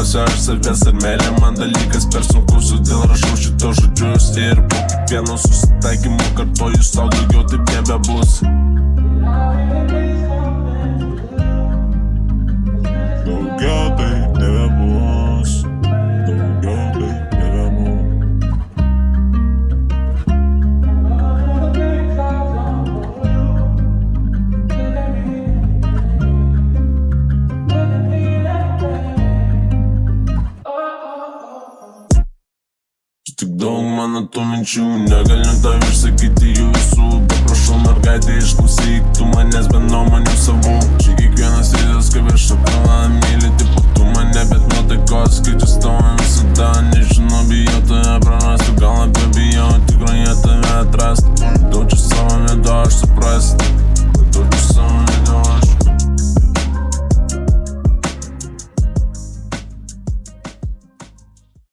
klausiu aš savęs, ar meilė man dalykas per sunkus, todėl rašau šito žodžius. Ir po kiekvieno susitaikymo kartoju sau, daugiau taip nebebus. Daugiau taip nebebus. Daugiau taip nebebus. Tik daug mano tų minčių, negaliu tau išsakyti jų visų. Bet prašau mergaitė, išklausyk tu manęs be nuomonių savų. Čia kiekvienas rytas, kaip aš šokolą myli, tipo tu mane, bet nuotaikos skaičius tavo visada. Nežinau, bijau tave prarasti.